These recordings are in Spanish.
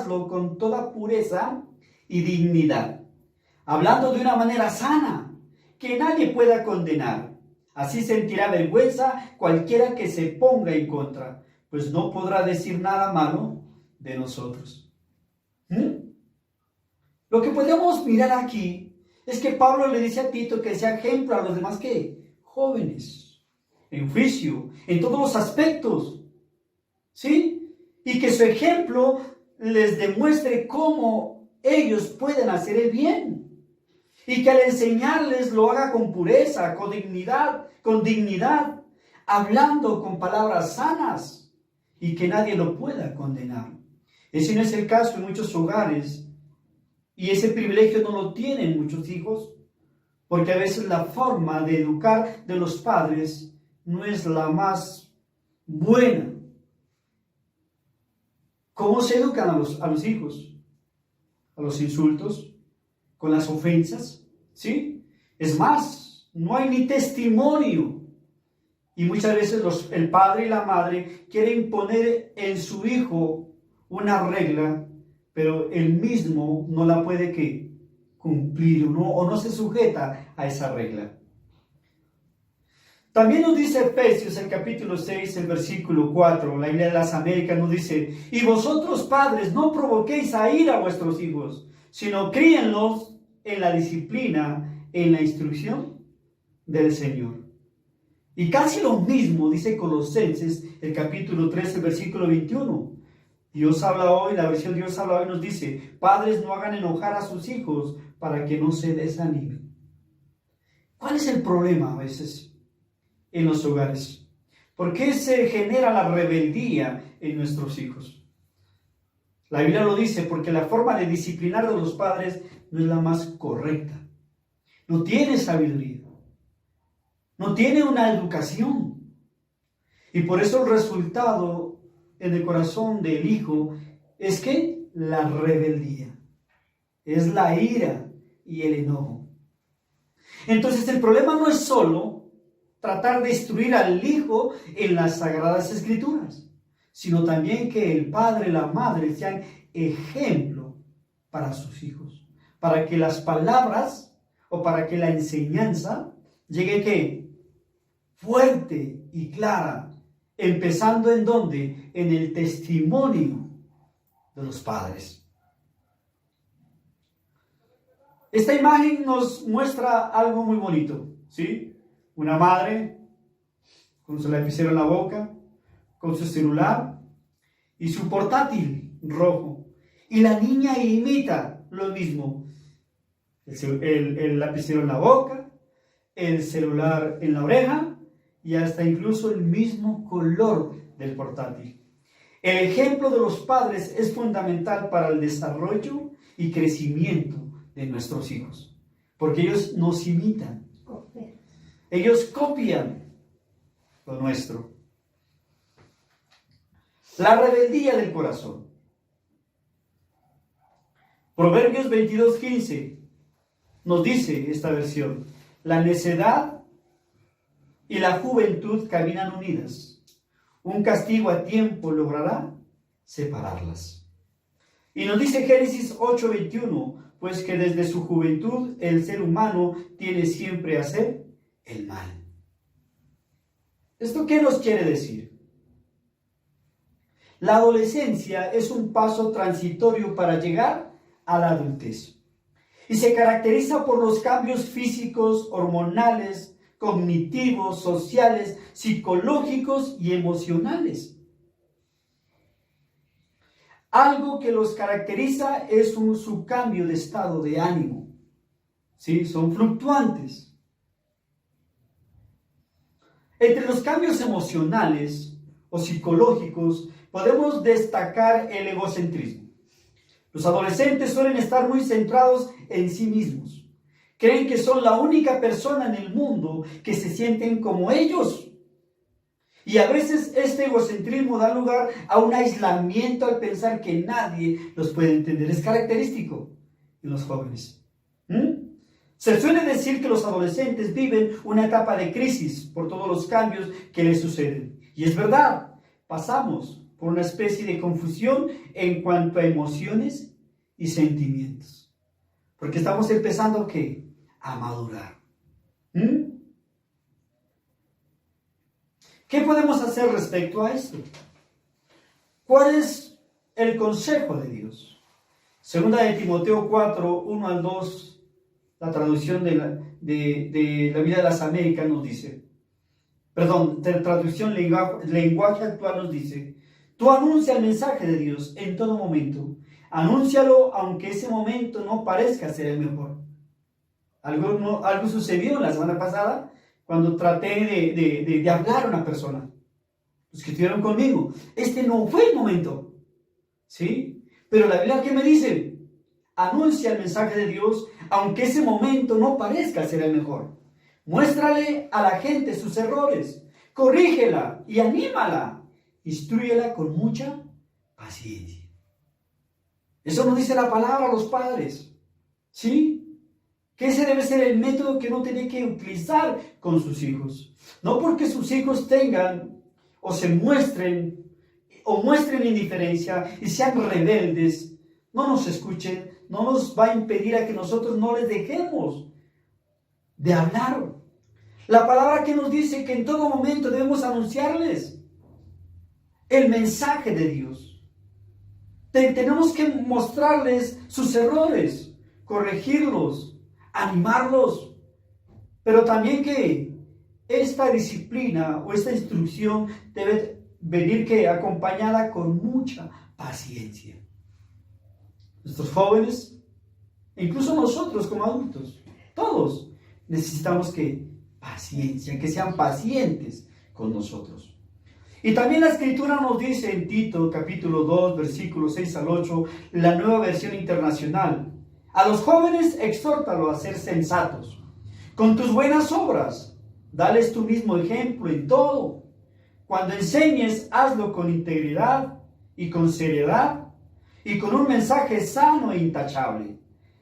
hazlo con toda pureza y dignidad, hablando de una manera sana, que nadie pueda condenar. Así sentirá vergüenza cualquiera que se ponga en contra, pues no podrá decir nada malo de nosotros. Lo que podemos mirar aquí es que Pablo le dice a Tito que sea ejemplo a los demás que jóvenes, en juicio, en todos los aspectos, ¿sí? Y que su ejemplo les demuestre cómo ellos pueden hacer el bien. Y que al enseñarles lo haga con pureza, con dignidad, hablando con palabras sanas y que nadie lo pueda condenar. Ese no es el caso en muchos hogares y ese privilegio no lo tienen muchos hijos, porque a veces la forma de educar de los padres no es la más buena. ¿Cómo se educan a los hijos? A los insultos, con las ofensas, ¿sí? Es más, no hay ni testimonio. Y muchas veces el padre y la madre quieren poner en su hijo una regla, pero él mismo no la puede cumplir o no se sujeta a esa regla. También nos dice Efesios, el capítulo 6, el versículo 4, la Biblia de las Américas nos dice: y vosotros padres no provoquéis a ira a vuestros hijos, sino críenlos en la disciplina, en la instrucción del Señor. Y casi lo mismo dice Colosenses, el capítulo 13, el versículo 21. Dios habla hoy, la versión Dios habla hoy nos dice: padres, no hagan enojar a sus hijos para que no se desanimen. ¿Cuál es el problema a veces en los hogares? ¿Por qué se genera la rebeldía en nuestros hijos? La Biblia lo dice, porque la forma de disciplinar de los padres no es la más correcta. No tiene sabiduría. No tiene una educación. Y por eso el resultado en el corazón del hijo es que la rebeldía, es la ira y el enojo. Entonces el problema no es solo tratar de instruir al hijo en las Sagradas Escrituras, sino también que el padre y la madre sean ejemplo para sus hijos, para que las palabras o para que la enseñanza llegue ¿qué? Fuerte y clara, empezando ¿en dónde? En el testimonio de los padres. Esta imagen nos muestra algo muy bonito, ¿sí? Una madre con su lapicero en la boca, con su celular y su portátil rojo. Y la niña imita lo mismo. El lapicero en la boca, el celular en la oreja y hasta incluso el mismo color del portátil. El ejemplo de los padres es fundamental para el desarrollo y crecimiento de nuestros hijos, porque ellos nos imitan. Ellos copian lo nuestro. La rebeldía del corazón. Proverbios 22:15 nos dice esta versión: la necedad y la juventud caminan unidas. Un castigo a tiempo logrará separarlas. Y nos dice Génesis 8:21, pues que desde su juventud el ser humano tiene siempre a hacer el mal. ¿Esto qué nos quiere decir? La adolescencia es un paso transitorio para llegar a la adultez y se caracteriza por los cambios físicos, hormonales, cognitivos, sociales, psicológicos y emocionales. Algo que los caracteriza es su cambio de estado de ánimo. ¿Sí? Son fluctuantes. Entre los cambios emocionales o psicológicos podemos destacar el egocentrismo. Los adolescentes suelen estar muy centrados en sí mismos. Creen que son la única persona en el mundo que se sienten como ellos. Y a veces este egocentrismo da lugar a un aislamiento al pensar que nadie los puede entender. Es característico en los jóvenes. Se suele decir que los adolescentes viven una etapa de crisis por todos los cambios que les suceden. Y es verdad, pasamos por una especie de confusión en cuanto a emociones y sentimientos. Porque estamos empezando, ¿qué? A madurar. ¿Qué podemos hacer respecto a esto? ¿Cuál es el consejo de Dios? Segunda de Timoteo 4, 1 al 2, la traducción de la Biblia de las Américas nos dice, traducción lenguaje actual nos dice, tú anuncia el mensaje de Dios en todo momento, anúncialo aunque ese momento no parezca ser el mejor. Algo sucedió la semana pasada cuando traté de hablar a una persona. Los que estuvieron conmigo, este no fue el momento, ¿sí? Pero la Biblia, ¿qué me dice? Anuncia el mensaje de Dios, aunque ese momento no parezca ser el mejor. Muéstrale a la gente sus errores, corrígela y anímala, instrúyela con mucha paciencia. Eso nos dice la palabra a los padres, ¿sí? Que ese debe ser el método que uno tiene que utilizar con sus hijos. No porque sus hijos tengan o se muestren indiferencia y sean rebeldes, no nos escuchen, no nos va a impedir a que nosotros no les dejemos de hablar. La palabra que nos dice que en todo momento debemos anunciarles el mensaje de Dios. Tenemos que mostrarles sus errores, corregirlos, animarlos, pero también que esta disciplina o esta instrucción debe venir acompañada con mucha paciencia. Nuestros jóvenes, incluso nosotros como adultos, todos necesitamos paciencia, que sean pacientes con nosotros. Y también la Escritura nos dice en Tito capítulo 2, versículos 6 al 8, la Nueva Versión Internacional, a los jóvenes exhórtalo a ser sensatos, con tus buenas obras, dales tu mismo ejemplo en todo. Cuando enseñes, hazlo con integridad y con seriedad y con un mensaje sano e intachable.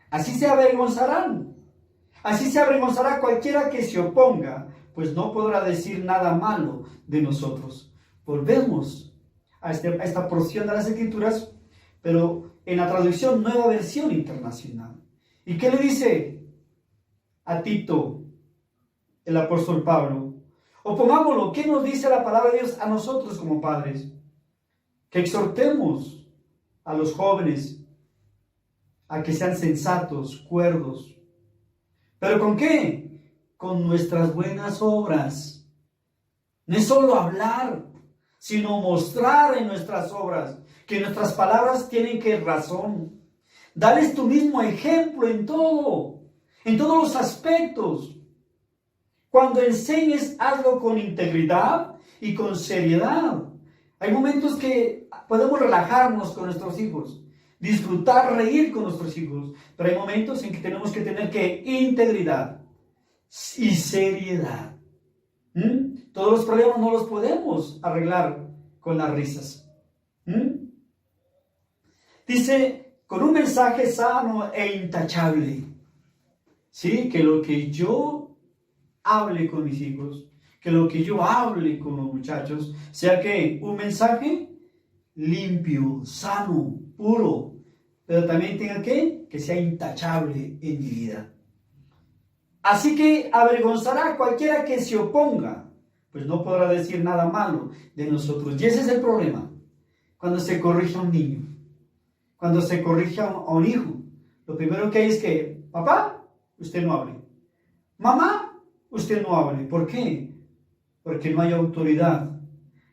Así se avergonzará cualquiera que se oponga, pues no podrá decir nada malo de nosotros. Volvemos a esta porción de las Escrituras, pero en la traducción Nueva Versión Internacional. ¿Y qué le dice a Tito el apóstol Pablo? O pongámoslo, ¿qué nos dice la palabra de Dios a nosotros como padres? Que exhortemos a los jóvenes a que sean sensatos, cuerdos. ¿Pero con qué? Con nuestras buenas obras. No es solo hablar, sino mostrar en nuestras obras que nuestras palabras tienen razón. Dales tu mismo ejemplo en todos los aspectos. Cuando enseñes, hazlo con integridad y con seriedad. Hay momentos que podemos relajarnos con nuestros hijos, disfrutar, reír con nuestros hijos, pero hay momentos en que tenemos que tener integridad y seriedad. Todos los problemas no los podemos arreglar con las risas. Dice, con un mensaje sano e intachable. ¿Sí? Que lo que yo hable con mis hijos, que lo que yo hable con los muchachos, sea que un mensaje limpio, sano, puro, pero también tenga que sea intachable en mi vida. Así que avergonzará a cualquiera que se oponga, pues no podrá decir nada malo de nosotros. Y ese es el problema, cuando se corrige a un niño, cuando se corrige a un hijo. Lo primero que hay es que, papá, usted no hable. Mamá, usted no hable. ¿Por qué? Porque no hay autoridad.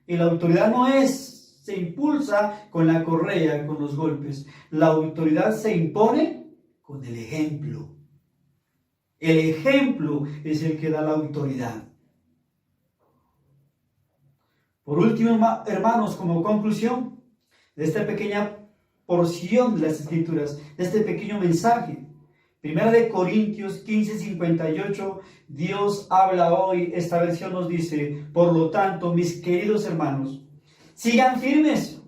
Y la autoridad no se impulsa con la correa, con los golpes. La autoridad se impone con el ejemplo. El ejemplo es el que da la autoridad. Por último, hermanos, como conclusión de esta pequeña porción de las Escrituras, de este pequeño mensaje, 1 Corintios 15:58, Dios habla hoy, esta versión nos dice, por lo tanto, mis queridos hermanos, sigan firmes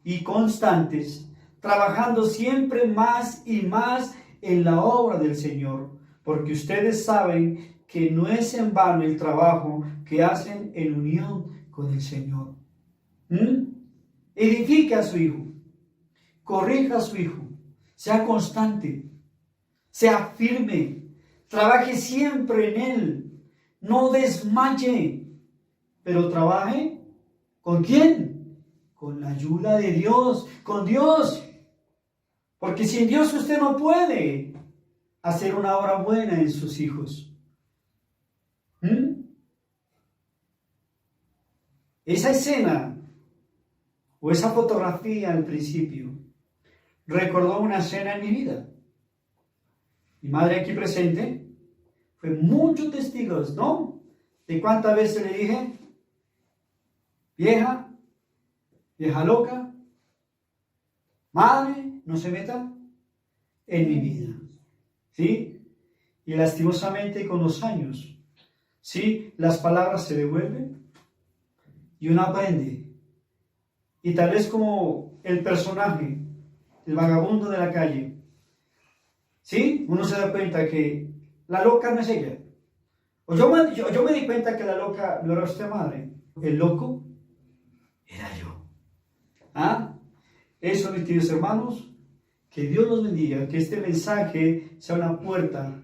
y constantes, trabajando siempre más y más en la obra del Señor, porque ustedes saben que no es en vano el trabajo que hacen en unión con el Señor. edifique a su hijo, corrija a su hijo, sea constante, sea firme, trabaje siempre en él, no desmaye, pero trabaje ¿con quién? Con la ayuda de Dios, con Dios. Porque sin Dios usted no puede hacer una obra buena en sus hijos. Esa escena o esa fotografía al principio recordó una escena en mi vida. Mi madre aquí presente fue muchos testigos, ¿no? De cuántas veces le dije, vieja loca, madre, no se meta en mi vida, ¿sí? Y lastimosamente con los años, ¿sí? Las palabras se devuelven y uno aprende. Y tal vez como el personaje, el vagabundo de la calle, ¿sí? Uno se da cuenta que la loca no es ella. O yo me di cuenta que la loca no era usted, madre. El loco era yo. ¿Ah? Eso, mis queridos hermanos, que Dios los bendiga, que este mensaje sea una puerta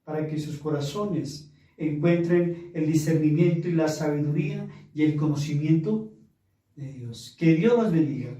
para que sus corazones encuentren el discernimiento y la sabiduría y el conocimiento de Dios. Que Dios los bendiga.